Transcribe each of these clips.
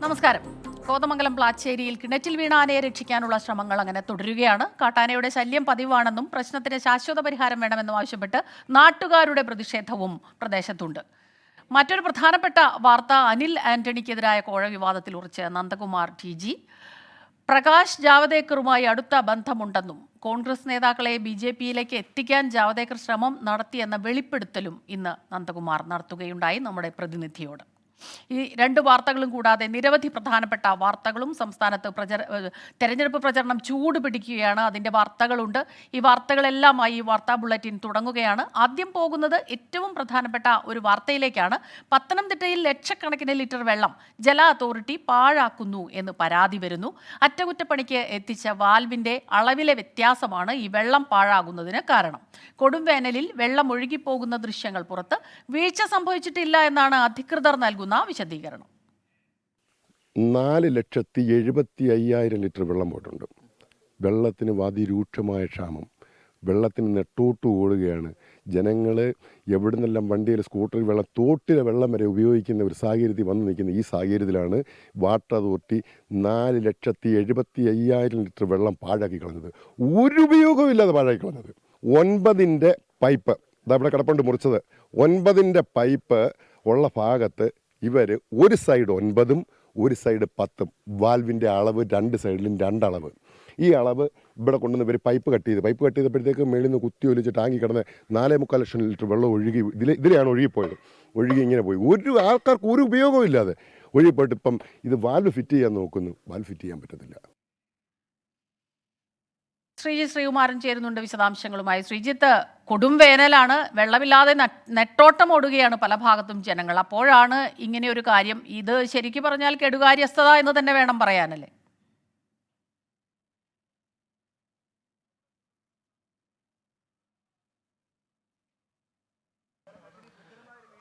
നമസ്കാരം. കോതമംഗലം പ്ലാച്ചേരിയിൽ കിണറ്റിൽ വീണ ആനയെ രക്ഷിക്കാനുള്ള ശ്രമങ്ങൾ അങ്ങനെ തുടരുകയാണ്. കാട്ടാനയുടെ ശല്യം പതിവാണെന്നും പ്രശ്നത്തിന് ശാശ്വത പരിഹാരം വേണമെന്നും ആവശ്യപ്പെട്ട് നാട്ടുകാരുടെ പ്രതിഷേധവും പ്രദേശത്തുണ്ട്. മറ്റൊരു പ്രധാനപ്പെട്ട വാർത്ത, അനിൽ ആന്റണിക്കെതിരായ കോഴ വിവാദത്തിൽ ഉറച്ച് നന്ദകുമാർ TG. പ്രകാശ് ജാവദേക്കറുമായി അടുത്ത ബന്ധമുണ്ടെന്നും കോൺഗ്രസ് നേതാക്കളെ BJPയിലേക്ക് എത്തിക്കാൻ ജാവദേക്കർ ശ്രമം നടത്തിയെന്ന വെളിപ്പെടുത്തലും ഇന്ന് നന്ദകുമാർ നടത്തുകയുണ്ടായി നമ്മുടെ പ്രതിനിധിയോട്. ഈ രണ്ട് വാർത്തകളും കൂടാതെ നിരവധി പ്രധാനപ്പെട്ട വാർത്തകളും സംസ്ഥാനത്ത് തെരഞ്ഞെടുപ്പ് പ്രചരണം ചൂട് പിടിക്കുകയാണ്. അതിൻ്റെ വാർത്തകളുണ്ട്. ഈ വാർത്തകളെല്ലാമായി ഈ വാർത്താ ബുള്ളറ്റിൻ തുടങ്ങുകയാണ്. ആദ്യം പോകുന്നത് ഏറ്റവും പ്രധാനപ്പെട്ട ഒരു വാർത്തയിലേക്കാണ്. പത്തനംതിട്ടയിൽ ലക്ഷക്കണക്കിന് ലിറ്റർ വെള്ളം ജല അതോറിറ്റി പാഴാക്കുന്നു എന്ന് പരാതി വരുന്നു. അറ്റകുറ്റപ്പണിക്ക് എത്തിച്ച വാൽവിൻ്റെ അളവിലെ വ്യത്യാസമാണ് ഈ വെള്ളം പാഴാകുന്നതിന് കാരണം. കൊടുംവേനലിൽ വെള്ളം ഒഴുകിപ്പോകുന്ന ദൃശ്യങ്ങൾ പുറത്ത്. വീഴ്ച സംഭവിച്ചിട്ടില്ല എന്നാണ് അധികൃതർ നൽകുന്ന വിശദീകരണം. 4,70,500 ലിറ്റർ വെള്ളം പോയിട്ടുണ്ട്. വെള്ളത്തിന് അതിരൂക്ഷമായ ക്ഷാമം. വെള്ളത്തിന് നെട്ടോട്ട് ഓടുകയാണ്. ജനങ്ങൾ എവിടെ നിന്നെല്ലാം വണ്ടിയിൽ സ്കൂട്ടറിൽ വെള്ളം, തോട്ടിലെ വെള്ളം വരെ ഉപയോഗിക്കുന്ന ഒരു സാഹചര്യത്തിൽ വന്ന് നിൽക്കുന്ന ഈ സാഹചര്യത്തിലാണ് വാട്ടർ അതോറിറ്റി 4,70,500 ലിറ്റർ വെള്ളം പാഴാക്കി കളഞ്ഞത്. ഒരു ഉപയോഗവും ഇല്ലാതെ പാഴാക്കി കളഞ്ഞത്. 9ൻ്റെ പൈപ്പ് ഇവിടെ കിടപ്പുണ്ട് മുറിച്ചത്. 9ൻ്റെ പൈപ്പ് ഉള്ള ഭാഗത്ത് ഇവർ ഒരു സൈഡ് 9ഉം ഒരു സൈഡ് 10ഉം വാൽവിൻ്റെ അളവ് രണ്ട് സൈഡിലും 2 അളവ്. ഈ അളവ് ഇവിടെ കൊണ്ടുവന്ന് ഇവർ പൈപ്പ് കട്ട് ചെയ്തപ്പോഴത്തേക്ക് മേളിൽ നിന്ന് കുത്തി ഒലിച്ച് ടാങ്കി കിടന്ന് 4.25 ലക്ഷം ലിറ്റർ വെള്ളം ഒഴുകി ഇതിലെയാണ് ഒഴുകിപ്പോയത്. ഒഴുകി ഇങ്ങനെ പോയി. ഒരു ആൾക്കാർക്ക് ഒരു ഉപയോഗവും ഇല്ലാതെ ഒഴുകിപ്പോയിട്ട് ഇപ്പം ഇത് വാൽവ് ഫിറ്റ് ചെയ്യാൻ നോക്കുന്നു. വാൽവ് ഫിറ്റ് ചെയ്യാൻ പറ്റത്തില്ല. ശ്രീകുമാരൻ ചേരുന്നുണ്ട് വിശദാംശങ്ങളുമായി. ശ്രീജിത്ത്, കൊടും വേനലാണ്, വെള്ളമില്ലാതെ നെട്ടോട്ടം ഓടുകയാണ് പല ഭാഗത്തും ജനങ്ങൾ. അപ്പോഴാണ് ഇങ്ങനെ ഒരു കാര്യം. ഇത് ശരിക്കും പറഞ്ഞാൽ കെടുകാര്യസ്ഥത എന്ന് തന്നെ വേണം പറയാനല്ലേ?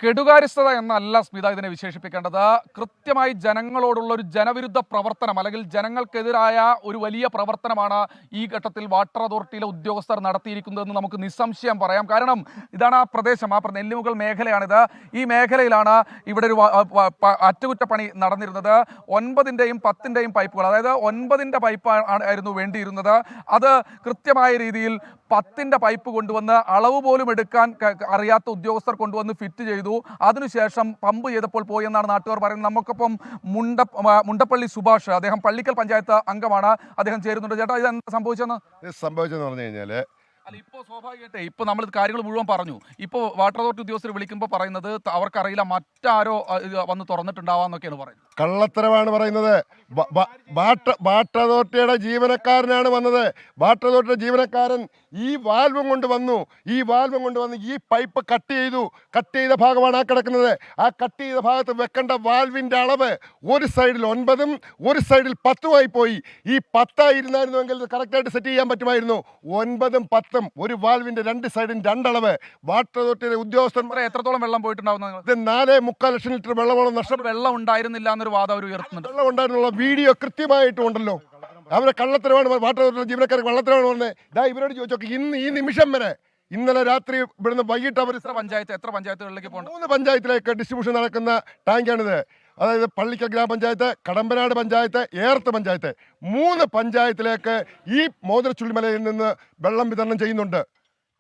കെടുകാര്യസ്ഥത എന്നല്ല സ്മിത ഇതിനെ വിശേഷിപ്പിക്കേണ്ടത്. കൃത്യമായി ജനങ്ങളോടുള്ള ഒരു ജനവിരുദ്ധ പ്രവർത്തനം അല്ലെങ്കിൽ ജനങ്ങൾക്കെതിരായ ഒരു വലിയ പ്രവർത്തനമാണ് ഈ ഘട്ടത്തിൽ വാട്ടർ അതോറിറ്റിയിലെ ഉദ്യോഗസ്ഥർ നടത്തിയിരിക്കുന്നതെന്ന് നമുക്ക് നിസ്സംശയം പറയാം. കാരണം ഇതാണ് ആ പ്രദേശം, നെല്ലിമുകൾ മേഖലയാണിത്. ഈ മേഖലയിലാണ് ഇവിടെ ഒരു അറ്റകുറ്റപ്പണി നടന്നിരുന്നത്. 9ൻ്റെയും 10ൻ്റെയും പൈപ്പുകൾ, അതായത് 9ൻ്റെ പൈപ്പ് ആയിരുന്നു വേണ്ടിയിരുന്നത്. അത് കൃത്യമായ രീതിയിൽ 10ൻ്റെ പൈപ്പ് കൊണ്ടുവന്ന് അളവ് പോലും എടുക്കാൻ അറിയാത്ത ഉദ്യോഗസ്ഥർ കൊണ്ടുവന്ന് ഫിറ്റ് ചെയ്തു. അതിനുശേഷം പമ്പ് ചെയ്തപ്പോൾ പോയി എന്നാണ് നാട്ടുകാർ പറയുന്നത്. നമുക്കൊപ്പം മുണ്ടപ്പള്ളി സുഭാഷ്, അദ്ദേഹം പള്ളിക്കൽ പഞ്ചായത്ത് അംഗമാണ്, അദ്ദേഹം ചേരുന്നുണ്ട്. ചേട്ടാ, ഇത് എന്താ സംഭവിച്ചെന്ന് പറഞ്ഞു കഴിഞ്ഞാൽ ഇപ്പോൾ സ്വാഭാവികമായിട്ട് ഇപ്പോൾ നമ്മൾ കാര്യങ്ങൾ മുഴുവൻ പറഞ്ഞു. ഇപ്പോൾ വാട്ടർ അതോറിറ്റി ഉദ്യോഗസ്ഥർ വിളിക്കുമ്പോൾ പറയുന്നത് അവർക്കറിയില്ല, മറ്റാരോ വന്ന് തുറന്നിട്ടുണ്ടാവാന്നൊക്കെയാണ് പറയുന്നത്. കള്ളത്തരമാണ് പറയുന്നത്. വാട്ടർ അതോറിറ്റിയുടെ ജീവനക്കാരനാണ് വന്നത്. വാട്ടർ അതോറിറ്റിയുടെ ജീവനക്കാരൻ ഈ വാൽവും കൊണ്ട് വന്നു. ഈ പൈപ്പ് കട്ട് ചെയ്ത ഭാഗമാണ് ആ കിടക്കുന്നത്. ആ കട്ട് ചെയ്ത ഭാഗത്ത് വെക്കേണ്ട വാൽവിൻ്റെ അളവ് ഒരു സൈഡിൽ 9ഉം ഒരു സൈഡിൽ 10ഉമായി പോയി. ഈ 10 ആയിരുന്നായിരുന്നുവെങ്കിൽ കറക്റ്റായിട്ട് സെറ്റ് ചെയ്യാൻ പറ്റുമായിരുന്നു. 9ഉം 10ഉം ഒരു വാൽവിൻ്റെ രണ്ട് സൈഡിൽ 2 അളവ്. വാട്ടർ അതോറിറ്റിയുടെ ഉദ്യോഗസ്ഥന്മാർ എത്രത്തോളം വെള്ളം പോയിട്ടുണ്ടാവുന്നത്? 4.25 ലക്ഷം ലിറ്റർ വെള്ളമാണ് നഷ്ടം. വെള്ളം ഉണ്ടായിരുന്നില്ല എന്നൊരു വാദം അവർ ഉയർത്തുന്നുണ്ട്. വെള്ളം ഉണ്ടായിരുന്നുള്ള വീഡിയോ കൃത്യമായിട്ടും ഉണ്ടല്ലോ. അവരെ കള്ളത്തരമാണ് വാട്ടർ അതോറിറ്റി ജീവനക്കാർക്ക് കള്ളത്തരമാണ് പറഞ്ഞത്. ഇവരോട് ചോദിച്ചോക്കെ, ഈ നിമിഷം വരെ, ഇന്നലെ രാത്രി ഇവിടുന്ന് വൈകിട്ട് അവർ എത്ര പഞ്ചായത്തുകളിലേക്ക് പോകുന്നു? 3 പഞ്ചായത്തിലേക്ക് ഡിസ്ട്രിബ്യൂഷൻ നടക്കുന്ന ടാങ്കാണിത്. അതായത് പള്ളിക്കൽ ഗ്രാമപഞ്ചായത്ത്, കടമ്പനാട് പഞ്ചായത്ത്, ഏർത്ത് പഞ്ചായത്ത്, 3 പഞ്ചായത്തിലേക്ക് ഈ മോതിര ചുള്ളിമലയിൽ നിന്ന് വെള്ളം വിതരണം ചെയ്യുന്നുണ്ട്.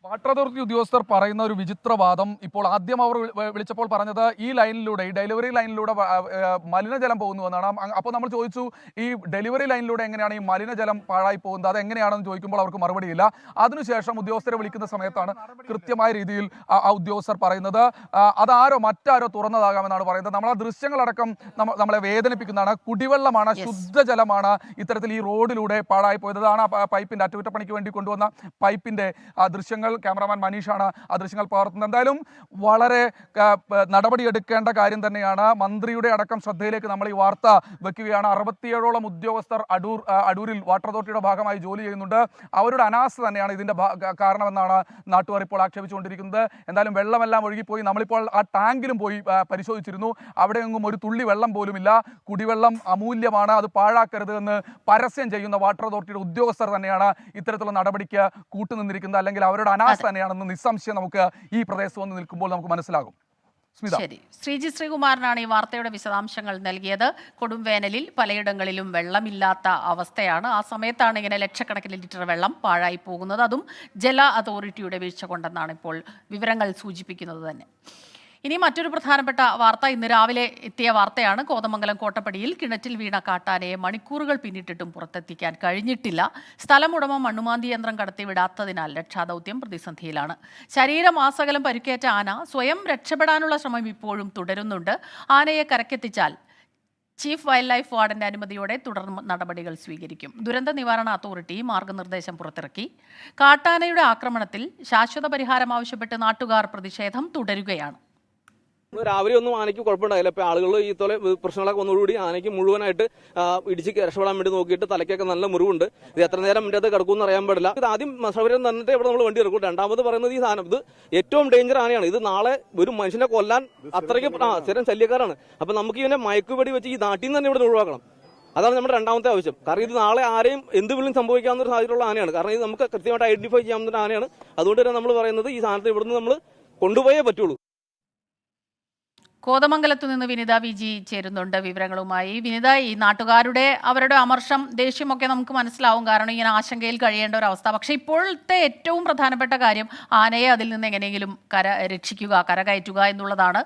വാട്ടർ അതോറിറ്റി ഉദ്യോഗസ്ഥർ പറയുന്ന ഒരു വിചിത്രവാദം, ഇപ്പോൾ ആദ്യം അവർ വിളിച്ചപ്പോൾ പറഞ്ഞത് ഈ ലൈനിലൂടെ, ഈ ഡെലിവറി ലൈനിലൂടെ മലിനജലം പോകുന്നു എന്നാണ്. അപ്പോൾ നമ്മൾ ചോദിച്ചു, ഈ ഡെലിവറി ലൈനിലൂടെ എങ്ങനെയാണ് ഈ മലിനജലം പാഴായി പോകുന്നത്, അതെങ്ങനെയാണെന്ന് ചോദിക്കുമ്പോൾ അവർക്ക് മറുപടിയില്ല. അതിനുശേഷം ഉദ്യോഗസ്ഥരെ വിളിക്കുന്ന സമയത്താണ് കൃത്യമായ രീതിയിൽ ആ ഉദ്യോഗസ്ഥർ പറയുന്നത് മറ്റാരോ തുറന്നതാകാമെന്നാണ് പറയുന്നത്. നമ്മൾ ആ ദൃശ്യങ്ങളടക്കം നമ്മളെ വേദനിപ്പിക്കുന്നതാണ്. കുടിവെള്ളമാണ്, ശുദ്ധജലമാണ് ഇത്തരത്തിൽ ഈ റോഡിലൂടെ പാഴായി പോയത്. അതാണ് പൈപ്പിൻ്റെ അറ്റകുറ്റപ്പണിക്ക് വേണ്ടി കൊണ്ടുവന്ന പൈപ്പിൻ്റെ ദൃശ്യങ്ങൾ. ക്യാമറാമാൻ മനീഷാണ് ആ ദൃശ്യങ്ങൾ പകർത്തുന്നത്. എന്തായാലും വളരെ നടപടിയെടുക്കേണ്ട കാര്യം തന്നെയാണ്. മന്ത്രിയുടെ അടക്കം ശ്രദ്ധയിലേക്ക് നമ്മൾ ഈ വാർത്ത വെക്കുകയാണ്. 67ഓളം ഉദ്യോഗസ്ഥർ അടൂരിൽ വാട്ടർ അതോറിറ്റിയുടെ ഭാഗമായി ജോലി ചെയ്യുന്നുണ്ട്. അവരുടെ അനാസ്ഥ തന്നെയാണ് ഇതിൻ്റെ കാരണമെന്നാണ് നാട്ടുകാർ ഇപ്പോൾ ആക്ഷേപിച്ചുകൊണ്ടിരിക്കുന്നത്. എന്തായാലും വെള്ളമെല്ലാം ഒഴുകിപ്പോയി. നമ്മളിപ്പോൾ ആ ടാങ്കിലും പോയി പരിശോധിച്ചിരുന്നു. അവിടെയെങ്ങും ഒരു തുള്ളി വെള്ളം പോലുമില്ല. കുടിവെള്ളം അമൂല്യമാണ്, അത് പാഴാക്കരുത് എന്ന് പരസ്യം ചെയ്യുന്ന വാട്ടർ അതോറിറ്റിയുടെ ഉദ്യോഗസ്ഥർ തന്നെയാണ് ഇത്തരത്തിലുള്ള നടപടിക്ക് കൂട്ടുനിന്നിരിക്കുന്നത്. അല്ലെങ്കിൽ അവരുടെ അനാസ്ഥ തന്നെയാണെന്ന് നിസ്സംശയം നമുക്ക് ഈ പ്രദേശത്ത് വന്ന് നിൽക്കുമ്പോൾ നമുക്ക് മനസ്സിലാകും. സ്മിത. ശരി, ശ്രീജി ശ്രീകുമാരനാണ് ഈ വാർത്തയുടെ വിശദാംശങ്ങൾ നൽകിയത്. കൊടുംവേനലിൽ പലയിടങ്ങളിലും വെള്ളമില്ലാത്ത അവസ്ഥയാണ്. ആ സമയത്താണ് ഇങ്ങനെ ലക്ഷക്കണക്കിന് ലിറ്റർ വെള്ളം പാഴായി പോകുന്നത്. അതും ജല അതോറിറ്റിയുടെ വീഴ്ച കൊണ്ടെന്നാണ് ഇപ്പോൾ വിവരങ്ങൾ സൂചിപ്പിക്കുന്നത് തന്നെ. ഇനി മറ്റൊരു പ്രധാനപ്പെട്ട വാർത്ത ഇന്ന് രാവിലെ എത്തിയ വാർത്തയാണ്. കോതമംഗലം കോട്ടപ്പടിയിൽ കിണറ്റിൽ വീണ കാട്ടാനയെ മണിക്കൂറുകൾ പിന്നിട്ടിട്ടും പുറത്തെത്തിക്കാൻ കഴിഞ്ഞിട്ടില്ല. സ്ഥലമുടമ മണ്ണുമാന്തി യന്ത്രം കടത്തിവിടാത്തതിനാൽ രക്ഷാദൗത്യം പ്രതിസന്ധിയിലാണ്. ശരീരമാസകലം പരിക്കേറ്റ ആന സ്വയം രക്ഷപ്പെടാനുള്ള ശ്രമം ഇപ്പോഴും തുടരുന്നുണ്ട്. ആനയെ കരക്കെത്തിച്ചാൽ ചീഫ് വൈൽഡ് ലൈഫ് വാർഡന്റെ അനുമതിയോടെ തുടർ നടപടികൾ സ്വീകരിക്കും. ദുരന്ത നിവാരണ അതോറിറ്റി മാർഗനിർദ്ദേശം പുറത്തിറക്കി. കാട്ടാനയുടെ ആക്രമണത്തിൽ ശാശ്വത പരിഹാരം ആവശ്യപ്പെട്ട് നാട്ടുകാർ പ്രതിഷേധം തുടരുകയാണ്. രാവിലെ ഒന്നും ആനയ്ക്ക് കുഴപ്പമുണ്ടായില്ല. ഇപ്പൊ ആളുകൾ ഈ തൊലെ പ്രശ്നങ്ങളൊക്കെ ഒന്നുകൂടി ആനയ്ക്ക് മുഴുവനായിട്ട് ഇടിച്ച് രക്ഷപ്പെടാൻ വേണ്ടി നോക്കിയിട്ട് തലയ്ക്കൊക്കെ നല്ല മുറിവുണ്ട്. ഇത് എത്ര നേരം ഇതിന്റെ അത് കിടക്കുമെന്ന് അറിയാൻ പാടില്ല. ഇത് ആദ്യം സൗകര്യം തന്നിട്ട് ഇവിടെ നമ്മൾ വണ്ടി ഇറക്കും. രണ്ടാമത് പറയുന്നത് ഈ സാധനം ഇത് ഏറ്റവും ഡേഞ്ചർ ആനയാണ്. ഇത് നാളെ ഒരു മനുഷ്യനെ കൊല്ലാൻ അത്രയ്ക്ക് സ്ഥിരം ശല്യക്കാരാണ്. അപ്പൊ നമുക്ക് ഇതിനെ മയക്കുപടി വെച്ച് ഈ നാട്ടിൽ നിന്ന് തന്നെ ഇവിടെ ഒഴിവാക്കണം. അതാണ് നമ്മുടെ രണ്ടാമത്തെ ആവശ്യം. കാരണം ഇത് നാളെ ആരെയും എന്ത് വിളിയും സംഭവിക്കാവുന്ന ഒരു സാധ്യതയുള്ള ആനയാണ്. കാരണം ഇത് നമുക്ക് കൃത്യമായിട്ട് ഐഡന്റിഫൈ ചെയ്യാവുന്ന ഒരു ആനയാണ്. അതുകൊണ്ട് തന്നെ നമ്മൾ പറയുന്നത് ഈ സാധനത്തെ ഇവിടുന്ന് നമ്മൾ കൊണ്ടുപോയേ പറ്റുള്ളൂ. കോതമംഗലത്തു നിന്ന് വിനിത വി ജി ചേരുന്നുണ്ട് വിവരങ്ങളുമായി. വിനിത, ഈ നാട്ടുകാരുടെ അവരുടെ അമർഷം, ദേഷ്യമൊക്കെ നമുക്ക് മനസ്സിലാവും, കാരണം ഇങ്ങനെ ആശങ്കയിൽ കഴിയേണ്ട ഒരു അവസ്ഥ. പക്ഷേ ഇപ്പോഴത്തെ ഏറ്റവും പ്രധാനപ്പെട്ട കാര്യം ആനയെ അതിൽ നിന്ന് എങ്ങനെയെങ്കിലും രക്ഷിക്കുക, കരകയറ്റുക എന്നുള്ളതാണ്.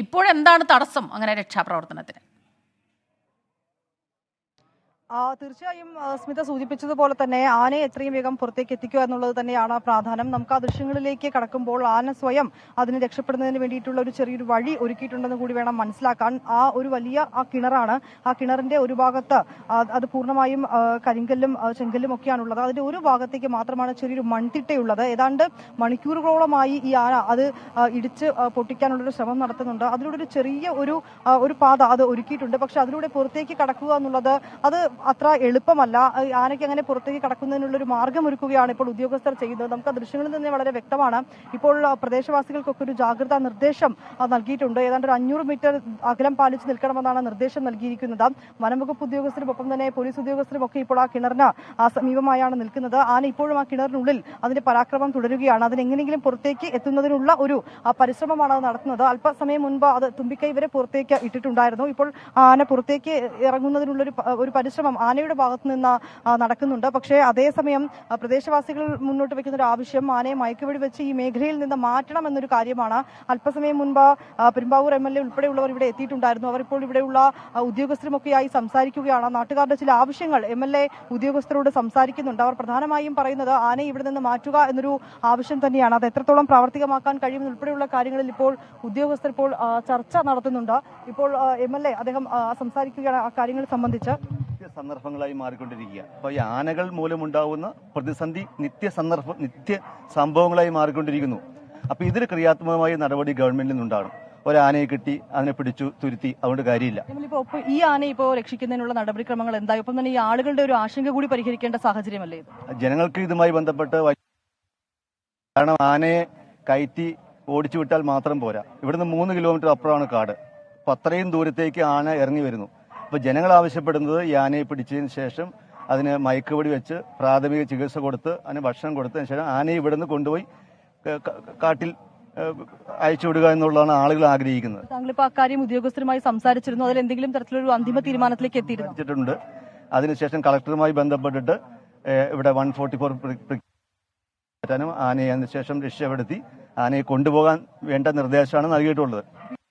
ഇപ്പോഴെന്താണ് തടസ്സം അങ്ങനെ രക്ഷാപ്രവർത്തനത്തിന്? തീർച്ചയായും സ്മിത സൂചിപ്പിച്ചതുപോലെ തന്നെ ആനയെ എത്രയും വേഗം പുറത്തേക്ക് എത്തിക്കുക എന്നുള്ളത് തന്നെയാണ് പ്രാധാന്യം. നമുക്ക് ആ ദൃശ്യങ്ങളിലേക്ക് കടക്കുമ്പോൾ ആന സ്വയം അതിന് രക്ഷപ്പെടുന്നതിന് വേണ്ടിയിട്ടുള്ള ഒരു ചെറിയൊരു വഴി ഒരുക്കിയിട്ടുണ്ടെന്ന് കൂടി വേണം മനസ്സിലാക്കാൻ. ആ ഒരു വലിയ കിണറാണ്. ആ കിണറിന്റെ ഒരു ഭാഗത്ത് അത് പൂർണ്ണമായും കരിങ്കല്ലും ചെങ്കല്ലും ഒക്കെയാണുള്ളത്. അതിന്റെ ഒരു ഭാഗത്തേക്ക് മാത്രമാണ് ചെറിയൊരു മൺതിട്ടയുള്ളത്. ഏതാണ്ട് മണിക്കൂറുകളോളമായി ഈ ആന അത് ഇടിച്ച് പൊട്ടിക്കാനുള്ളൊരു ശ്രമം നടത്തുന്നുണ്ട്. അതിലൂടെ ഒരു ചെറിയ ഒരു പാത അത് ഒരുക്കിയിട്ടുണ്ട്. പക്ഷെ അതിലൂടെ പുറത്തേക്ക് കടക്കുക എന്നുള്ളത് അത് അത്ര എളുപ്പമല്ല. ആനയ്ക്ക് അങ്ങനെ പുറത്തേക്ക് കടക്കുന്നതിനുള്ള ഒരു മാർഗം ഒരുക്കുകയാണ് ഇപ്പോൾ ഉദ്യോഗസ്ഥർ ചെയ്യുന്നത്. നമുക്ക് ആ ദൃശ്യങ്ങളിൽ തന്നെ വളരെ വ്യക്തമാണ്. ഇപ്പോൾ പ്രദേശവാസികൾക്കൊക്കെ ഒരു ജാഗ്രതാ നിർദ്ദേശം നൽകിയിട്ടുണ്ട്. ഏതാണ്ട് ഒരു 500 മീറ്റർ അകലം പാലിച്ച് നിൽക്കണമെന്നാണ് നിർദ്ദേശം നൽകിയിരിക്കുന്നത്. വനംവകുപ്പ് ഉദ്യോഗസ്ഥരും ഒപ്പം തന്നെ പോലീസ് ഉദ്യോഗസ്ഥരും ഒക്കെ ഇപ്പോൾ ആ കിണറിന് സമീപമായാണ് നിൽക്കുന്നത്. ആന ഇപ്പോഴും ആ കിണറിനുള്ളിൽ അതിന്റെ പരാക്രമം തുടരുകയാണ്. അതിനെങ്ങനെയെങ്കിലും പുറത്തേക്ക് എത്തുന്നതിനുള്ള ഒരു പരിശ്രമമാണ് അത് നടത്തുന്നത്. അല്പസമയം മുൻപ് അത് തുമ്പിക്കൈ വരെ പുറത്തേക്ക് ഇട്ടിട്ടുണ്ടായിരുന്നു. ഇപ്പോൾ ആന പുറത്തേക്ക് ഇറങ്ങുന്നതിനുള്ള ഒരു പരിശ്രമം ആനയുടെ ഭാഗത്ത് നിന്ന് നടക്കുന്നുണ്ട്. പക്ഷേ അതേസമയം പ്രദേശവാസികൾ മുന്നോട്ട് വെക്കുന്ന ഒരു ആവശ്യം ആനയെ മയക്കുവെടി വെച്ച് ഈ മേഖലയിൽ നിന്ന് മാറ്റണം എന്നൊരു കാര്യമാണ്. അല്പസമയം മുൻപ് പെരുമ്പാവൂർ MLA ഉൾപ്പെടെയുള്ളവർ ഇവിടെ എത്തിയിട്ടുണ്ടായിരുന്നു. അവർ ഇപ്പോൾ ഇവിടെയുള്ള ഉദ്യോഗസ്ഥരുമൊക്കെയായി സംസാരിക്കുകയാണ്. നാട്ടുകാരുടെ ചില ആവശ്യങ്ങൾ MLA ഉദ്യോഗസ്ഥരോട് സംസാരിക്കുന്നുണ്ട്. അവർ പ്രധാനമായും പറയുന്നത് ആനയെ ഇവിടെ നിന്ന് മാറ്റുക എന്നൊരു ആവശ്യം തന്നെയാണ്. അത് എത്രത്തോളം പ്രാവർത്തികമാക്കാൻ കഴിയുമെന്ന് ഉൾപ്പെടെയുള്ള കാര്യങ്ങളിൽ ഇപ്പോൾ ഉദ്യോഗസ്ഥർ ഇപ്പോൾ ചർച്ച നടത്തുന്നുണ്ട്. ഇപ്പോൾ MLA അദ്ദേഹം സംസാരിക്കുകയാണ് ആ കാര്യങ്ങൾ സംബന്ധിച്ച്. സന്ദർഭങ്ങളായി മാറിക്കൊണ്ടിരിക്കുക. അപ്പോൾ ഈ ആനകൾ മൂലമുണ്ടാവുന്ന പ്രതിസന്ധി നിത്യ സംഭവങ്ങളായി മാറിക്കൊണ്ടിരിക്കുന്നു. അപ്പോൾ ഇതിന് ക്രിയാത്മകമായ നടപടി ഗവൺമെന്റിൽ നിന്നുണ്ടാകും. ഒരാനയെ കിട്ടി അതിനെ പിടിച്ചു തുരുത്തി അതുകൊണ്ട് കാര്യമില്ല. ഈ ആനയെ ഇപ്പോൾ രക്ഷിക്കുന്നതിനുള്ള നടപടിക്രമങ്ങൾ എന്തായി? ഒപ്പം തന്നെ ഈ ആളുകളുടെ ഒരു ആശങ്ക കൂടി പരിഹരിക്കേണ്ട സാഹചര്യമല്ലേ ഇത്? ജനങ്ങൾക്ക് ഇതുമായി ബന്ധപ്പെട്ട് കാരണം ആനയെ കയറ്റി ഓടിച്ചു വിട്ടാൽ മാത്രം പോരാ. ഇവിടുന്ന് 3 കിലോമീറ്റർ അപ്പുറമാണ് കാട്. അപ്പം അത്രയും ദൂരത്തേക്ക് ആന ഇറങ്ങി വരുന്നു. അപ്പോൾ ജനങ്ങൾ ആവശ്യപ്പെടുന്നത് ഈ ആനയെ പിടിച്ചതിന് ശേഷം അതിന് മയക്കുവെടി വെച്ച് പ്രാഥമിക ചികിത്സ കൊടുത്ത് അതിന് ഭക്ഷണം കൊടുത്തതിന് ശേഷം ആനയെ ഇവിടുന്ന് കൊണ്ടുപോയി കാട്ടിൽ അയച്ചുവിടുക എന്നുള്ളതാണ് ആളുകൾ ആഗ്രഹിക്കുന്നത്. താങ്കളിപ്പോൾ അക്കാര്യം ഉദ്യോഗസ്ഥരുമായി സംസാരിച്ചിരുന്നു. അതിൽ എന്തെങ്കിലും തരത്തിലൊരു അന്തിമ തീരുമാനത്തിലേക്ക് എത്തിയിട്ടുണ്ട്. അതിനുശേഷം കളക്ടറുമായി ബന്ധപ്പെട്ടിട്ട് ഇവിടെ 144 പറ്റാനും ആനയെ അതിനുശേഷം രക്ഷപ്പെടുത്തി ആനയെ കൊണ്ടുപോകാൻ വേണ്ട നിർദ്ദേശമാണ് നൽകിയിട്ടുള്ളത്.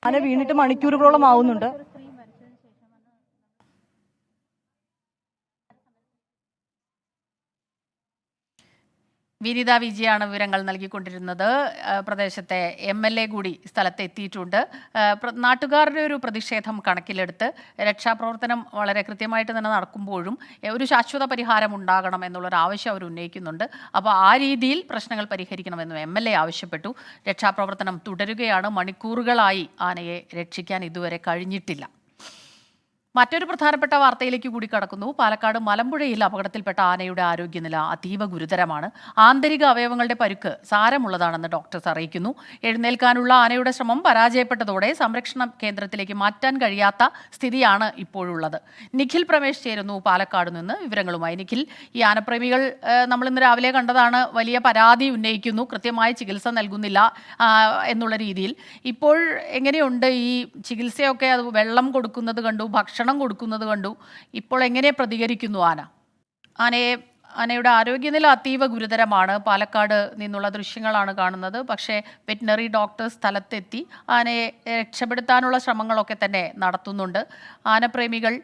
ആന വീണിട്ട് മണിക്കൂറുകളോളം ആവുന്നുണ്ട്. വിനിത വിജയാണ് വിവരങ്ങൾ നൽകിക്കൊണ്ടിരുന്നത്. പ്രദേശത്തെ MLA കൂടി സ്ഥലത്ത് എത്തിയിട്ടുണ്ട്. നാട്ടുകാരുടെ ഒരു പ്രതിഷേധം കണക്കിലെടുത്ത് രക്ഷാപ്രവർത്തനം വളരെ കൃത്യമായിട്ട് തന്നെ നടക്കുമ്പോഴും ഒരു ശാശ്വത പരിഹാരം ഉണ്ടാകണം എന്നുള്ളൊരു ആവശ്യം അവർ ഉന്നയിക്കുന്നുണ്ട്. അപ്പോൾ ആ രീതിയിൽ പ്രശ്നങ്ങൾ പരിഹരിക്കണമെന്നും MLA ആവശ്യപ്പെട്ടു. രക്ഷാപ്രവർത്തനം തുടരുകയാണ്. മണിക്കൂറുകളായി ആനയെ രക്ഷിക്കാൻ ഇതുവരെ കഴിഞ്ഞിട്ടില്ല. മറ്റൊരു പ്രധാനപ്പെട്ട വാർത്തയിലേക്ക് കൂടി കടക്കുന്നു. പാലക്കാട് മലമ്പുഴയിൽ അപകടത്തിൽപ്പെട്ട ആനയുടെ ആരോഗ്യനില അതീവ ഗുരുതരമാണ്. ആന്തരിക അവയവങ്ങളുടെ പരുക്ക് സാരമുള്ളതാണെന്ന് ഡോക്ടേഴ്സ് അറിയിക്കുന്നു. എഴുന്നേൽക്കാനുള്ള ആനയുടെ ശ്രമം പരാജയപ്പെട്ടതോടെ സംരക്ഷണ കേന്ദ്രത്തിലേക്ക് മാറ്റാൻ കഴിയാത്ത സ്ഥിതിയാണ് ഇപ്പോഴുള്ളത്. നിഖിൽ പ്രമേഷ് ചേരുന്നു പാലക്കാട് നിന്ന് വിവരങ്ങളുമായി. നിഖിൽ, ഈ ആനപ്രേമികൾ നമ്മൾ ഇന്ന് രാവിലെ കണ്ടതാണ്, വലിയ പരാതി ഉന്നയിക്കുന്നു, കൃത്യമായ ചികിത്സ നൽകുന്നില്ല എന്നുള്ള രീതിയിൽ. ഇപ്പോൾ എങ്ങനെയുണ്ട് ഈ ചികിത്സയൊക്കെ? അത് വെള്ളം കൊടുക്കുന്നത് കണ്ടു, ഭക്ഷണം കൊടുക്കുന്നത് കണ്ടു. ഇപ്പോൾ എങ്ങനെ പ്രതികരിക്കുന്നു ആനയുടെ ആരോഗ്യനില അതീവ ഗുരുതരമാണ്. പാലക്കാട് നിന്നുള്ള ദൃശ്യങ്ങളാണ് കാണുന്നത്. പക്ഷേ വെറ്റിനറി ഡോക്ടേഴ്സ് സ്ഥലത്തെത്തി ആനയെ രക്ഷപ്പെടുത്താനുള്ള ശ്രമങ്ങളൊക്കെ തന്നെ നടത്തുന്നുണ്ട്. ആനപ്രേമികൾ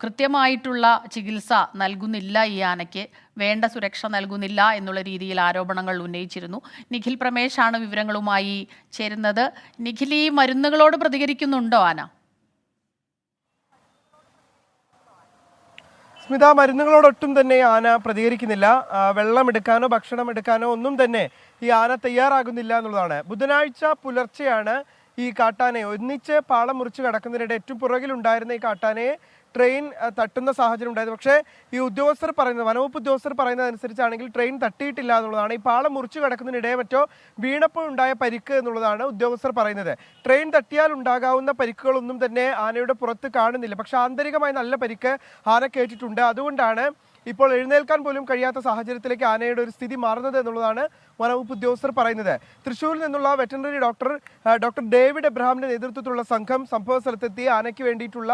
കൃത്യമായിട്ടുള്ള ചികിത്സ നൽകുന്നില്ല, ഈ ആനയ്ക്ക് വേണ്ട സുരക്ഷ നൽകുന്നില്ല എന്നുള്ള രീതിയിൽ ആരോപണങ്ങൾ ഉന്നയിച്ചിരുന്നു. നിഖിൽ പ്രമേഷാണ് വിവരങ്ങളുമായി ചേരുന്നത്. നിഖിൽ, ഈ മരുന്നുകളോട് പ്രതികരിക്കുന്നുണ്ടോ ആന? സ്മിത, മരുന്നുകളോടൊട്ടും തന്നെ ആന പ്രതികരിക്കുന്നില്ല. വെള്ളം എടുക്കാനോ ഭക്ഷണം എടുക്കാനോ ഒന്നും തന്നെ ഈ ആന തയ്യാറാകുന്നില്ല എന്നുള്ളതാണ്. ബുധനാഴ്ച പുലർച്ചെയാണ് ഈ കാട്ടാനയെ ഒന്നിച്ച് പാളം മുറിച്ച് കടക്കുന്നതിനിടെ ഏറ്റവും പുറകിലുണ്ടായിരുന്ന ഈ കാട്ടാനയെ ട്രെയിൻ തട്ടുന്ന സാഹചര്യം ഉണ്ടായത്. പക്ഷേ ഈ ഉദ്യോഗസ്ഥർ പറയുന്നത്, വനവകുപ്പ് ഉദ്യോഗസ്ഥർ പറയുന്നതനുസരിച്ചാണെങ്കിൽ ട്രെയിൻ തട്ടിയിട്ടില്ല എന്നുള്ളതാണ്. ഈ പാളം മുറിച്ച് കടക്കുന്നതിനിടെ മറ്റോ വീണപ്പോൾ ഉണ്ടായ പരിക്ക് എന്നുള്ളതാണ് ഉദ്യോഗസ്ഥർ പറയുന്നത്. ട്രെയിൻ തട്ടിയാൽ ഉണ്ടാകാവുന്ന പരിക്കുകളൊന്നും തന്നെ ആനയുടെ പുറത്ത് കാണുന്നില്ല. പക്ഷെ ആന്തരികമായി നല്ല പരിക്ക് ആന കേട്ടിട്ടുണ്ട്. അതുകൊണ്ടാണ് ഇപ്പോൾ എഴുന്നേൽക്കാൻ പോലും കഴിയാത്ത സാഹചര്യത്തിലേക്ക് ആനയുടെ ഒരു സ്ഥിതി മാറുന്നത് എന്നുള്ളതാണ് വനവകുപ്പ് ഉദ്യോഗസ്ഥർ പറയുന്നത്. തൃശ്ശൂരിൽ നിന്നുള്ള വെറ്ററിനറി ഡോക്ടർ ഡേവിഡ് എബ്രഹാമിന്റെ നേതൃത്വത്തിലുള്ള സംഘം സംഭവ സ്ഥലത്തെത്തി ആനയ്ക്ക് വേണ്ടിയിട്ടുള്ള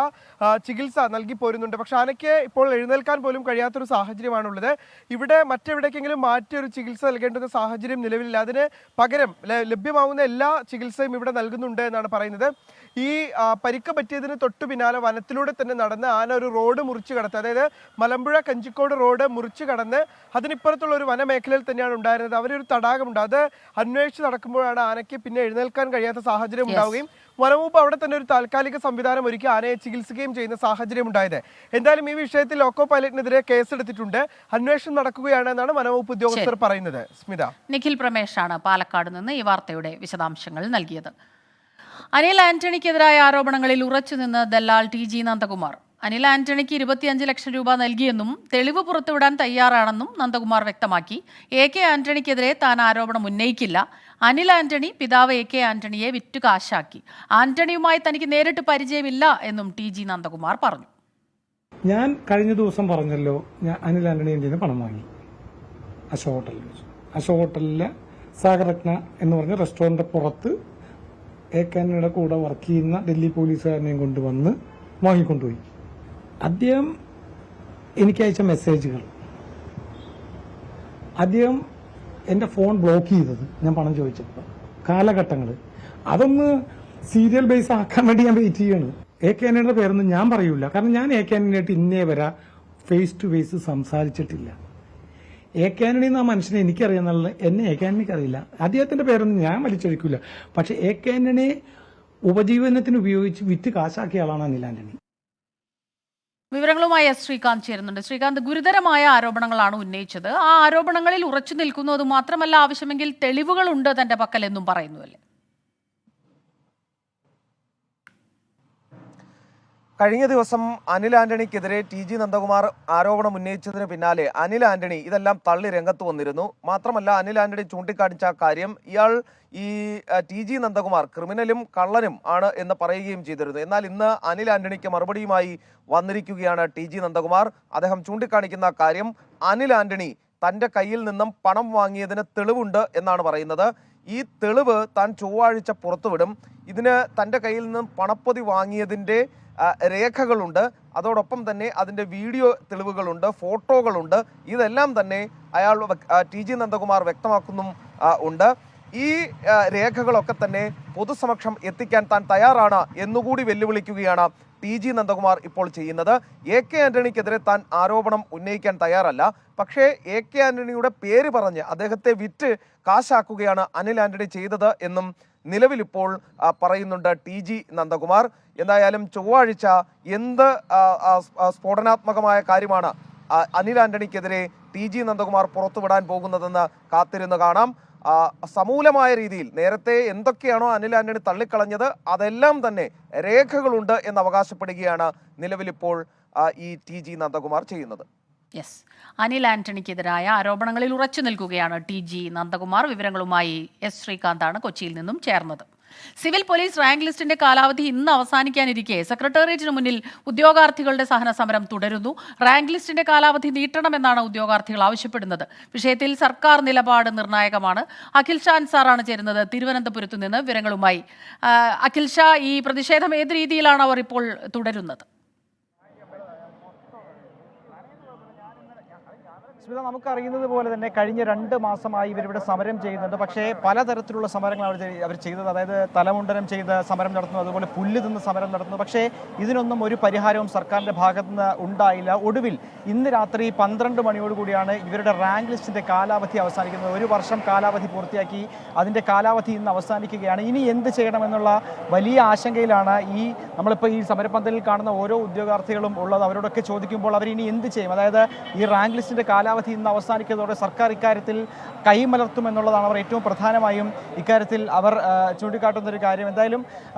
ചികിത്സ നൽകി പോരുന്നുണ്ട്. പക്ഷെ ആനയ്ക്ക് ഇപ്പോൾ എഴുന്നേൽക്കാൻ പോലും കഴിയാത്തൊരു സാഹചര്യമാണുള്ളത്. ഇവിടെ മറ്റെവിടേക്കെങ്കിലും മാറ്റിയൊരു ചികിത്സ നൽകേണ്ടുന്ന സാഹചര്യം നിലവിലില്ല. അതിന് പകരം ലഭ്യമാവുന്ന എല്ലാ ചികിത്സയും ഇവിടെ നൽകുന്നുണ്ട് എന്നാണ് പറയുന്നത്. ഈ പരിക്ക് പറ്റിയതിന് തൊട്ടു പിന്നാലെ വനത്തിലൂടെ തന്നെ നടന്ന് ആന ഒരു റോഡ് മുറിച്ച് കടത്ത്, അതായത് മലമ്പുഴ കഞ്ചിക്കോട് റോഡ് മുറിച്ച് കടന്ന് അതിനിപ്പുറത്തുള്ള ഒരു വനമേഖലയിൽ തന്നെയാണ് ഉണ്ടായിരുന്നത്. അവരൊരു തടാകമുണ്ട്, അത് അന്വേഷിച്ച് നടക്കുമ്പോഴാണ് ആനയ്ക്ക് പിന്നെ എഴുന്നേൽക്കാൻ കഴിയാത്ത സാഹചര്യം ഉണ്ടാവുകയും വനവകുപ്പ് അവിടെ തന്നെ ഒരു താൽക്കാലിക സംവിധാനം ഒരുക്കി ആനയെ ചികിത്സിക്കുകയും ചെയ്യുന്ന സാഹചര്യം ഉണ്ടായത്. എന്തായാലും ഈ വിഷയത്തിൽ ലോക്കോ പൈലറ്റിനെതിരെ കേസെടുത്തിട്ടുണ്ട്. അന്വേഷണം നടക്കുകയാണെന്നാണ് വനവകുപ്പ് ഉദ്യോഗസ്ഥർ പറയുന്നത്. സ്മിത, നിഖിൽ പ്രമേഷാണ് പാലക്കാട് നിന്ന് ഈ വാർത്തയുടെ വിശദാംശങ്ങൾ നൽകിയത്. അനിൽ ആന്റണിക്കെതിരായ ആരോപണങ്ങളിൽ ഉറച്ചുനിന്ന് ദല്ലാൽ TG നന്ദകുമാർ. അനിൽ ആന്റണിക്ക് 25 ലക്ഷം രൂപ നൽകിയെന്നും തെളിവ് പുറത്തുവിടാൻ തയ്യാറാണെന്നും നന്ദകുമാർ വ്യക്തമാക്കി. AK ആന്റണിക്കെതിരെ താൻ ആരോപണം ഉന്നയിക്കില്ല. അനിൽ ആന്റണി പിതാവ് AK ആന്റണിയെ വിറ്റു കാശാക്കി. ആന്റണിയുമായി തനിക്ക് നേരിട്ട് പരിചയമില്ല എന്നും TG നന്ദകുമാർ പറഞ്ഞു. ഞാൻ കഴിഞ്ഞ ദിവസം പറഞ്ഞല്ലോ, ഞാൻ അനിൽ ആന്റണി എൻ്റെ പണം വാങ്ങി അശോക് ഹോട്ടലിലെ സാഗരത്ന എന്ന് പറഞ്ഞ റെസ്റ്റോറൻറ്റ് പുറത്ത് AK ആന്റണിയുടെ കൂടെ വർക്ക് ചെയ്യുന്ന ഡൽഹി പോലീസുകാരനെയും കൊണ്ടുവന്ന് വാങ്ങിക്കൊണ്ടുപോയി. അദ്ദേഹം എനിക്ക് അയച്ച മെസ്സേജുകൾ, അദ്ദേഹം എൻ്റെ ഫോൺ ബ്ലോക്ക് ചെയ്തത് ഞാൻ പണം ചോദിച്ചപ്പോൾ കാലഘട്ടങ്ങൾ, അതൊന്ന് സീരിയൽ ബേസ് ആക്കാൻ വേണ്ടി ഞാൻ വെയിറ്റ് ചെയ്യാണ്. AK ആന്റണിയുടെ പേരൊന്നും ഞാൻ പറയൂല, കാരണം ഞാൻ AK ആന്റണിയായിട്ട് ഇന്നേ വരെ ഫേസ് ടു ഫേസ് സംസാരിച്ചിട്ടില്ല. AK ആന്റണി എന്ന മനുഷ്യനെ എനിക്കറിയാന്നുള്ള, എന്നെ AK ആന്റണിക്ക് അറിയില്ല. അദ്ദേഹത്തിന്റെ പേരൊന്നും ഞാൻ വലിച്ചൊഴിക്കില്ല. പക്ഷെ AK ആന്റണിയെ ഉപജീവനത്തിന് ഉപയോഗിച്ച് വിറ്റ് കാശാക്കിയ ആളാണ് അനിൽ ആന്റണി. വിവരങ്ങളുമായി ശ്രീകാന്ത് ചേരുന്നുണ്ട്. ശ്രീകാന്ത്, ഗുരുതരമായ ആരോപണങ്ങളാണ് ഉന്നയിച്ചത്. ആ ആരോപണങ്ങളിൽ ഉറച്ചു നിൽക്കുന്നു. അത് മാത്രമല്ല, ആവശ്യമെങ്കിൽ തെളിവുകളുണ്ട് തന്റെ പക്കൽ എന്നും പറയുന്നുവല്ലേ? കഴിഞ്ഞ ദിവസം അനിൽ ആന്റണിക്കെതിരെ TG നന്ദകുമാർ ആരോപണം ഉന്നയിച്ചതിന് പിന്നാലെ അനിൽ ആന്റണി ഇതെല്ലാം തള്ളി രംഗത്ത് വന്നിരുന്നു. മാത്രമല്ല, അനിൽ ആന്റണി ചൂണ്ടിക്കാണിച്ച കാര്യം, ഇയാൾ ഈ TG നന്ദകുമാർ ക്രിമിനലും കള്ളനും ആണ് എന്ന് പറയുകയും ചെയ്തിരുന്നു. എന്നാൽ ഇന്ന് അനിൽ ആന്റണിക്ക് മറുപടിയുമായി വന്നിരിക്കുകയാണ് TG നന്ദകുമാർ. അദ്ദേഹം ചൂണ്ടിക്കാണിക്കുന്ന കാര്യം, അനിൽ ആന്റണി തൻ്റെ കയ്യിൽ നിന്നും പണം വാങ്ങിയതിന് തെളിവുണ്ട് എന്നാണ് പറയുന്നത്. ഈ തെളിവ് താൻ ചൊവ്വാഴ്ച പുറത്തുവിടും. ഇതിന് തൻ്റെ കയ്യിൽ നിന്നും പണപ്പൊതി വാങ്ങിയതിൻ്റെ രേഖകളുണ്ട്, അതോടൊപ്പം തന്നെ അതിൻ്റെ വീഡിയോ തെളിവുകളുണ്ട്, ഫോട്ടോകളുണ്ട്. ഇതെല്ലാം തന്നെ അയാൾ TG നന്ദകുമാർ വ്യക്തമാക്കുന്നും ഉണ്ട്. ഈ രേഖകളൊക്കെ തന്നെ പൊതുസമക്ഷം എത്തിക്കാൻ താൻ തയ്യാറാണ് എന്നുകൂടി വെല്ലുവിളിക്കുകയാണ് TG നന്ദകുമാർ ഇപ്പോൾ ചെയ്യുന്നത്. AK ആന്റണിക്കെതിരെ താൻ ആരോപണം ഉന്നയിക്കാൻ തയ്യാറല്ല, പക്ഷേ AK ആന്റണിയുടെ പേര് പറഞ്ഞ് അദ്ദേഹത്തെ വിറ്റ് കാശാക്കുകയാണ് അനിൽ ആന്റണി ചെയ്തത് എന്നും നിലവിലിപ്പോൾ പറയുന്നുണ്ട് TG നന്ദകുമാർ. എന്തായാലും ചൊവ്വാഴ്ച എന്ത് സ്ഫോടനാത്മകമായ കാര്യമാണ് അനിൽ ആന്റണിക്കെതിരെ TG നന്ദകുമാർ പുറത്തുവിടാൻ പോകുന്നതെന്ന് കാത്തിരുന്ന് കാണാം. സമൂലമായ രീതിയിൽ നേരത്തെ എന്തൊക്കെയാണോ അനിൽ ആന്റണി തള്ളിക്കളഞ്ഞത് അതെല്ലാം തന്നെ രേഖകളുണ്ട് എന്ന് അവകാശപ്പെടുകയാണ് നിലവിലിപ്പോൾ ഈ TG നന്ദകുമാർ ചെയ്യുന്നത്. യെസ്, അനിൽ ആന്റണിക്കെതിരായ ആരോപണങ്ങളിൽ ഉറച്ചു നിൽക്കുകയാണ് TG നന്ദകുമാർ. വിവരങ്ങളുമായി എസ് ശ്രീകാന്താണ് കൊച്ചിയിൽ നിന്നും ചേർന്നത്. സിവിൽ പോലീസ് റാങ്ക് ലിസ്റ്റിന്റെ കാലാവധി ഇന്ന് അവസാനിക്കാനിരിക്കെ സെക്രട്ടേറിയറ്റിന് മുന്നിൽ ഉദ്യോഗാർത്ഥികളുടെ സഹന സമരം തുടരുന്നു. റാങ്ക് ലിസ്റ്റിന്റെ കാലാവധി നീട്ടണമെന്നാണ് ഉദ്യോഗാർത്ഥികൾ ആവശ്യപ്പെടുന്നത്. വിഷയത്തിൽ സർക്കാർ നിലപാട് നിർണായകമാണ്. അഖിൽ ഷാ അൻസാറാണ് ചേരുന്നത് തിരുവനന്തപുരത്ത് നിന്ന് വിവരങ്ങളുമായി. അഖിൽ ഷാ, ഈ പ്രതിഷേധം ഏത് രീതിയിലാണ് അവർ ഇപ്പോൾ തുടരുന്നത്? സ്മിത, നമുക്കറിയുന്നത് പോലെ തന്നെ കഴിഞ്ഞ 2 മാസമായി ഇവരിവിടെ സമരം ചെയ്യുന്നുണ്ട്. പക്ഷേ പലതരത്തിലുള്ള സമരങ്ങൾ അവർ ചെയ്തത്, അതായത് തലമുണ്ടനം ചെയ്ത് സമരം നടത്തുന്നു, അതുപോലെ പുല്ല് തിന്ന് സമരം നടത്തുന്നു. പക്ഷേ ഇതിനൊന്നും ഒരു പരിഹാരവും സർക്കാരിൻ്റെ ഭാഗത്തു നിന്ന് ഉണ്ടായില്ല. ഒടുവിൽ ഇന്ന് രാത്രി 12 മണിയോടുകൂടിയാണ് ഇവരുടെ റാങ്ക് ലിസ്റ്റിൻ്റെ കാലാവധി അവസാനിക്കുന്നത്. 1 വർഷം കാലാവധി പൂർത്തിയാക്കി അതിൻ്റെ കാലാവധി ഇന്ന് അവസാനിക്കുകയാണ്. ഇനി എന്ത് ചെയ്യണമെന്നുള്ള വലിയ ആശങ്കയിലാണ് നമ്മളിപ്പോൾ ഈ സമരപന്തലിൽ കാണുന്ന ഓരോ ഉദ്യോഗാർത്ഥികളും ഉള്ളത്. അവരോടൊക്കെ ചോദിക്കുമ്പോൾ അവർ ഇനി എന്ത് ചെയ്യും, അതായത് ഈ റാങ്ക് ലിസ്റ്റിൻ്റെ കാലാവധി ഇന്ന് അവസാനിക്കുന്നതോടെ സർക്കാർ ഇക്കാര്യത്തിൽ കൈമലർത്തുമെന്നുള്ളതാണ് അവർ ഏറ്റവും പ്രധാനമായും ഇക്കാര്യത്തിൽ അവർ ചൂണ്ടിക്കാട്ടുന്നൊരു കാര്യം. എന്തായാലും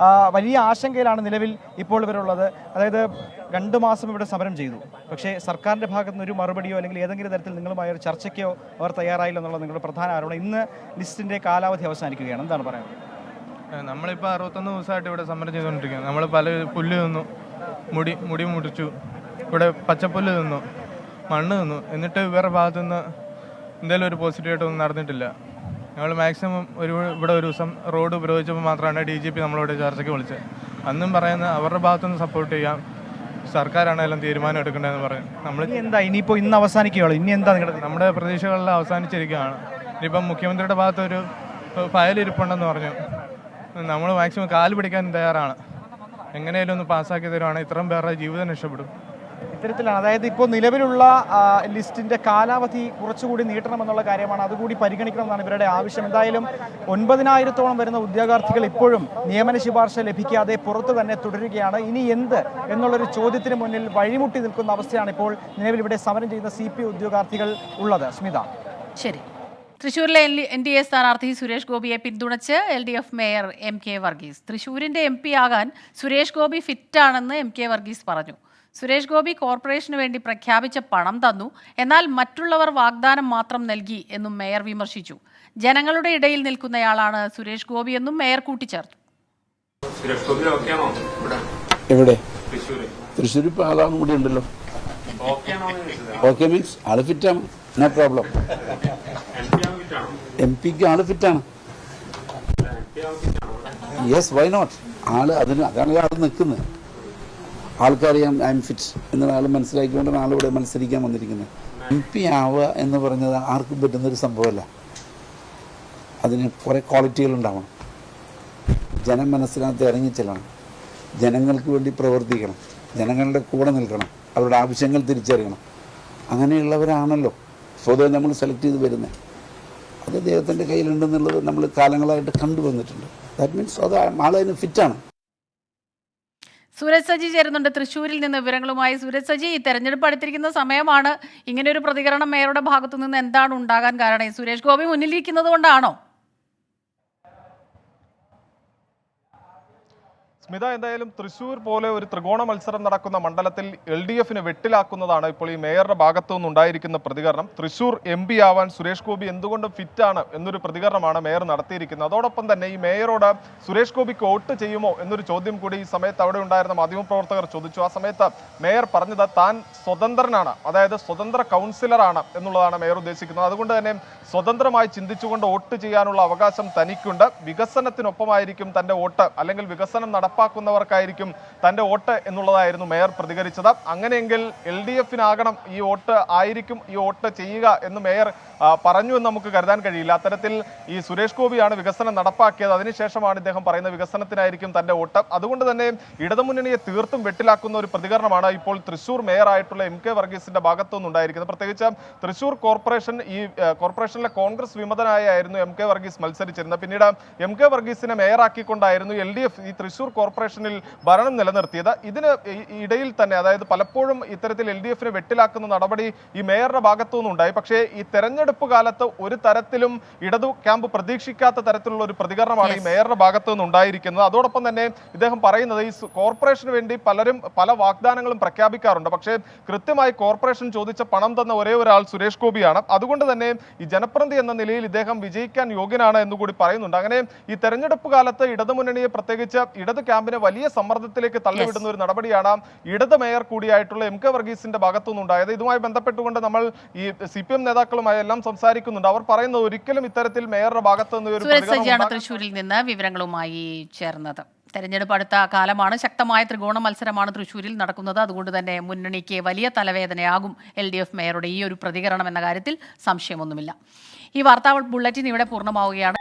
വലിയ ആശങ്കയിലാണ് നിലവിൽ ഇപ്പോൾ ഇവരുള്ളത്. അതായത് 2 മാസം ഇവിടെ സമരം ചെയ്തു, പക്ഷേ സർക്കാരിൻ്റെ ഭാഗത്തു നിന്ന് ഒരു മറുപടിയോ അല്ലെങ്കിൽ ഏതെങ്കിലും തരത്തിൽ നിങ്ങളുമായ ഒരു ചർച്ചയ്ക്കോ അവർ തയ്യാറായില്ല എന്നുള്ളത് നിങ്ങളുടെ പ്രധാന ആരോപണം. ഇന്ന് ലിസ്റ്റിൻ്റെ കാലാവധി അവസാനിക്കുകയാണ്, എന്താണ് പറയുന്നത്? നമ്മളിപ്പോൾ 61 ദിവസമായിട്ട് ഇവിടെ സമരം ചെയ്തുകൊണ്ടിരിക്കുകയാണ്. നമ്മൾ പല പുല്ല് തിന്നു, മുടി മുടിച്ചു, ഇവിടെ പച്ചപ്പുല്ല് തിന്നു, മണ്ണ് തിന്നു. എന്നിട്ട് വേറെ ഭാഗത്തുനിന്ന് എന്തെങ്കിലും ഒരു പോസിറ്റീവായിട്ടൊന്നും നടന്നിട്ടില്ല. ഞങ്ങൾ മാക്സിമം ഇവിടെ ഒരു ദിവസം റോഡ് ഉപരോധിച്ചപ്പോൾ മാത്രമാണ് DGP നമ്മളോട് ചർച്ചയ്ക്ക് വിളിച്ചത്. അന്നും പറയുന്നത് അവരുടെ ഭാഗത്തുനിന്ന് സപ്പോർട്ട് ചെയ്യാം, സർക്കാരാണെല്ലാം തീരുമാനം എടുക്കേണ്ടതെന്ന് പറയും. നമ്മൾ എന്താ ഇനിയിപ്പോൾ ഇന്ന് അവസാനിക്കുകയുള്ളൂ, ഇനി എന്താ നമ്മുടെ പ്രതീക്ഷകളെല്ലാം അവസാനിച്ചിരിക്കുകയാണ്. ഇനിയിപ്പം മുഖ്യമന്ത്രിയുടെ ഭാഗത്തൊരു ഫയൽ ഇരിപ്പുണ്ടെന്ന് പറഞ്ഞു. നമ്മൾ മാക്സിമം കാല് പിടിക്കാൻ തയ്യാറാണ്. എങ്ങനെയാലും ഒന്ന് പാസ്സാക്കി തരുവാണെങ്കിൽ ഇത്രയും പേരുടെ ജീവിതം രക്ഷപ്പെടും. ഇത്തരത്തിലാണ്, അതായത് ഇപ്പോൾ നിലവിലുള്ള ലിസ്റ്റിന്റെ കാലാവധി കുറച്ചുകൂടി നീട്ടണമെന്നുള്ള കാര്യമാണ്, അതുകൂടി പരിഗണിക്കണമെന്നാണ് ഇവരുടെ ആവശ്യം. എന്തായാലും 9000-ഓളം വരുന്ന ഉദ്യോഗാർത്ഥികൾ ഇപ്പോഴും നിയമന ശുപാർശ ലഭിക്കാതെ പുറത്തു തന്നെ തുടരുകയാണ്. ഇനി എന്ത് എന്നുള്ളൊരു ചോദ്യത്തിന് മുന്നിൽ വഴിമുട്ടി നിൽക്കുന്ന അവസ്ഥയാണ് ഇപ്പോൾ നിലവിൽ ഇവിടെ സമരം ചെയ്യുന്ന CPI ഉദ്യോഗാർത്ഥികൾ ഉള്ളത്. സ്മിത, ശരി. തൃശ്ശൂരിലെ NDA സ്ഥാനാർത്ഥി സുരേഷ് ഗോപിയെ പിന്തുണച്ച് LDF മേയർ MK വർഗീസ്. തൃശ്ശൂരിന്റെ MP ആകാൻ സുരേഷ് ഗോപി ഫിറ്റാണെന്ന് MK വർഗീസ് പറഞ്ഞു. സുരേഷ് ഗോപി കോർപ്പറേഷന് വേണ്ടി പ്രഖ്യാപിച്ച പണം തന്നു, എന്നാൽ മറ്റുള്ളവർ വാഗ്ദാനം മാത്രം നൽകി എന്നും മേയർ വിമർശിച്ചു. ജനങ്ങളുടെ ഇടയിൽ നിൽക്കുന്നയാളാണ് സുരേഷ് ഗോപി എന്നും മേയർ കൂട്ടിച്ചേർത്തു. എവിടെ? തൃശ്ശൂർ ഇപ്പോൾ ആളാണ് കൂടി ഉണ്ടല്ലോ. ഓക്കെ മീൻസ് ആള് ഫിറ്റാണ്, നോ പ്രോബ്ലം. MP-ക്ക് ആള് ഫിറ്റാണ്. Yes, why not? അതാണ് ആൾ നിൽക്കുന്നത്. ആൾക്കറിയാം ഐ എം ഫിറ്റ് എന്നുള്ള ആൾ മനസ്സിലാക്കിക്കൊണ്ടാണ് ആളിവിടെ മത്സരിക്കാൻ വന്നിരിക്കുന്നത്. MP ആവുക എന്ന് പറഞ്ഞത് ആർക്കും പറ്റുന്നൊരു സംഭവമല്ല. അതിന് കുറേ ക്വാളിറ്റികളുണ്ടാവണം. ജനം മനസ്സിനകത്ത് ഇറങ്ങിച്ചെല്ലണം, ജനങ്ങൾക്ക് വേണ്ടി പ്രവർത്തിക്കണം, ജനങ്ങളുടെ കൂടെ നിൽക്കണം, അവരുടെ ആവശ്യങ്ങൾ തിരിച്ചറിയണം. അങ്ങനെയുള്ളവരാണല്ലോ സ്വതവേ നമ്മൾ സെലക്ട് ചെയ്ത് വരുന്നത്. അത് അദ്ദേഹത്തിൻ്റെ കയ്യിലുണ്ടെന്നുള്ളത് നമ്മൾ കാലങ്ങളായിട്ട് കണ്ടുവന്നിട്ടുണ്ട്. ദാറ്റ് മീൻസ് അത് ആളതിന് ഫിറ്റാണ്. സൂരജ് സജി ചേരുന്നുണ്ട് തൃശ്ശൂരിൽ നിന്ന് വിവരങ്ങളുമായി. സൂരജ് സജി, തെരഞ്ഞെടുപ്പ് അടുത്തിരിക്കുന്ന സമയമാണ്. ഇങ്ങനെയൊരു പ്രതികരണം മേയറുടെ ഭാഗത്തു നിന്ന് എന്താണ് ഉണ്ടാകാൻ കാരണം? സുരേഷ് ഗോപി മുന്നിലിരിക്കുന്നത് കൊണ്ടാണോ? സ്മിത, എന്തായാലും തൃശ്ശൂർ പോലെ ഒരു ത്രികോണ മത്സരം നടക്കുന്ന മണ്ഡലത്തിൽ LDF-ന് വെട്ടിലാക്കുന്നതാണ് ഇപ്പോൾ ഈ മേയറുടെ ഭാഗത്തു നിന്നുണ്ടായിരിക്കുന്ന പ്രതികരണം. തൃശ്ശൂർ MP ആവാൻ സുരേഷ് ഗോപി എന്തുകൊണ്ടും ഫിറ്റാണ് എന്നൊരു പ്രതികരണമാണ് മേയർ നടത്തിയിരിക്കുന്നത്. അതോടൊപ്പം തന്നെ ഈ മേയറോട് സുരേഷ് ഗോപിക്ക് വോട്ട് ചെയ്യുമോ എന്നൊരു ചോദ്യം കൂടി ഈ സമയത്ത് അവിടെ ഉണ്ടായിരുന്ന മാധ്യമപ്രവർത്തകർ ചോദിച്ചു. ആ സമയത്ത് മേയർ പറഞ്ഞത് താൻ സ്വതന്ത്രനാണ്, അതായത് സ്വതന്ത്ര കൗൺസിലറാണ് എന്നുള്ളതാണ് മേയർ ഉദ്ദേശിക്കുന്നത്. അതുകൊണ്ട് തന്നെ സ്വതന്ത്രമായി ചിന്തിച്ചുകൊണ്ട് വോട്ട് ചെയ്യാനുള്ള അവകാശം തനിക്കുണ്ട്. വികസനത്തിനൊപ്പമായിരിക്കും തൻ്റെ വോട്ട്, അല്ലെങ്കിൽ വികസനം നടപ്പാക്കുന്നവർക്കായിരിക്കും തൻ്റെ വോട്ട് എന്നുള്ളതായിരുന്നു മേയർ പ്രതികരിച്ചത്. അങ്ങനെയെങ്കിൽ LDF-നാകണം ഈ വോട്ട്, ആയിരിക്കും ഈ വോട്ട് ചെയ്യുക എന്ന് മേയർ പറഞ്ഞു എന്ന് നമുക്ക് കരുതാൻ കഴിയില്ല. അത്തരത്തിൽ ഈ സുരേഷ് ഗോപിയാണ് വികസനം നടപ്പാക്കിയത്, അതിനുശേഷമാണ് ഇദ്ദേഹം പറയുന്ന വികസനത്തിനായിരിക്കും തൻ്റെ വോട്ട്. അതുകൊണ്ട് തന്നെ ഇടതുമുന്നണിയെ തീർത്തും വെട്ടിലാക്കുന്ന ഒരു പ്രതികരണമാണ് ഇപ്പോൾ തൃശ്ശൂർ മേയറായിട്ടുള്ള MK വർഗീസിന്റെ ഭാഗത്തു നിന്നുണ്ടായിരിക്കുന്നത്. പ്രത്യേകിച്ച് തൃശ്ശൂർ കോർപ്പറേഷൻ, ഈ കോർപ്പറേഷനിലെ കോൺഗ്രസ് വിമതനായായിരുന്നു MK വർഗീസ് മത്സരിച്ചിരുന്നത്. പിന്നീട് MK വർഗീസിനെ മേയറാക്കിക്കൊണ്ടായിരുന്നു LDF ഈ തൃശ്ശൂർ കോർപ്പറേഷനിൽ ഭരണം നിലനിർത്തിയത്. ഇതിന് ഇടയിൽ തന്നെ, അതായത് പലപ്പോഴും ഇത്തരത്തിൽ LDF-നെ വെട്ടിലാക്കുന്ന നടപടി ഈ മേയറുടെ ഭാഗത്തു നിന്നുണ്ടായി. പക്ഷേ ഈ തെരഞ്ഞെടുപ്പ് കാലത്ത് ഒരു തരത്തിലും ഇടതു ക്യാമ്പ് പ്രതീക്ഷിക്കാത്ത തരത്തിലുള്ള ഒരു പ്രതികരണമാണ് ഈ മേയറുടെ ഭാഗത്തു നിന്നുണ്ടായിരിക്കുന്നത്. അതോടൊപ്പം തന്നെ ഇദ്ദേഹം പറയുന്നത് ഈ കോർപ്പറേഷന് വേണ്ടി പലരും പല വാഗ്ദാനങ്ങളും പ്രഖ്യാപിക്കാറുണ്ട്, പക്ഷേ കൃത്യമായി കോർപ്പറേഷൻ ചോദിച്ച പണം തന്ന ഒരേ ഒരാൾ സുരേഷ് ഗോപിയാണ്. അതുകൊണ്ട് തന്നെ ഈ ജനപ്രതിനിധി എന്ന നിലയിൽ ഇദ്ദേഹം വിജയിക്കാൻ യോഗ്യനാണ് എന്നുകൂടി പറയുന്നുണ്ട്. അങ്ങനെ ഈ തെരഞ്ഞെടുപ്പ് കാലത്ത് ഇടതുമുന്നണിയെ, പ്രത്യേകിച്ച് ഇടത് ക്യാമ്പിനെ വലിയ സമ്മർദ്ദത്തിലേക്ക് തള്ളിവിടുന്ന ഒരു നടപടിയാണ് ഇടത് മേയർ കൂടിയായിട്ടുള്ള MK വർഗീസിന്റെ ഭാഗത്തുനിന്നുണ്ടായത്. ഇതുമായി ബന്ധപ്പെട്ടുകൊണ്ട് നമ്മൾ ഈ CPM നേതാക്കളുമായി എല്ലാം സംസാരിക്കുന്നുണ്ട്. അവർ പറയുന്നത് ഒരിക്കലും ഇത്തരത്തിൽ മേയറുടെ ഭാഗത്തു നിന്ന് ഒരു പ്രതികരണം തൃശ്ശൂരിൽ നിന്ന് വിവരങ്ങളുമായി ചേർന്നത്. തെരഞ്ഞെടുപ്പ് അടുത്ത കാലമാണ്. ശക്തമായ ത്രികോണ മത്സരമാണ് തൃശ്ശൂരിൽ നടക്കുന്നത്. അതുകൊണ്ട് തന്നെ മുന്നണിക്ക് വലിയ തലവേദനയാകും LDF മേയറുടെ ഈ ഒരു പ്രതികരണം എന്ന കാര്യത്തിൽ സംശയമൊന്നുമില്ല. ഈ വാർത്താ ബുള്ളറ്റിൻ ഇവിടെ പൂർണ്ണമാവുകയാണ്.